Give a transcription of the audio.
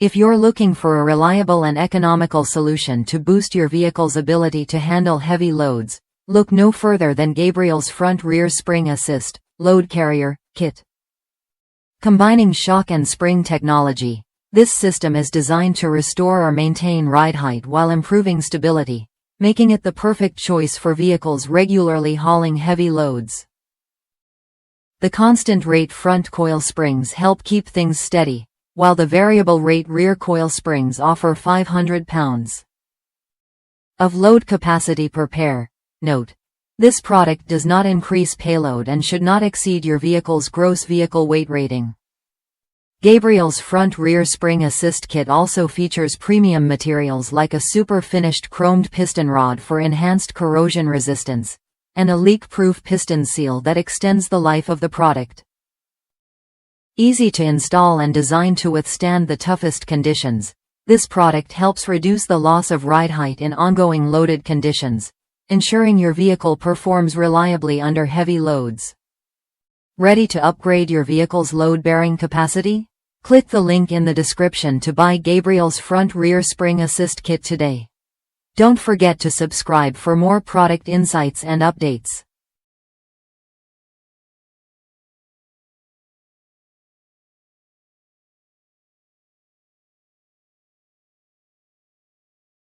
If you're looking for a reliable and economical solution to boost your vehicle's ability to handle heavy loads, look no further than Gabriel's front rear spring assist load carrier kit. Combining shock and spring technology, this system is designed to restore or maintain ride height while improving stability, making it the perfect choice for vehicles regularly hauling heavy loads. The constant rate front coil springs help keep things steady, while the variable rate rear coil springs offer 500 pounds of load capacity per pair. Note: this product does not increase payload and should not exceed your vehicle's gross vehicle weight rating. Gabriel's front rear spring assist kit also features premium materials like a super finished chromed piston rod for enhanced corrosion resistance, and a leak-proof piston seal that extends the life of the product. Easy to install and designed to withstand the toughest conditions, this product helps reduce the loss of ride height in ongoing loaded conditions, ensuring your vehicle performs reliably under heavy loads. Ready to upgrade your vehicle's load-bearing capacity? Click the link in the description to buy Gabriel's front rear spring assist kit today. Don't forget to subscribe for more product insights and updates.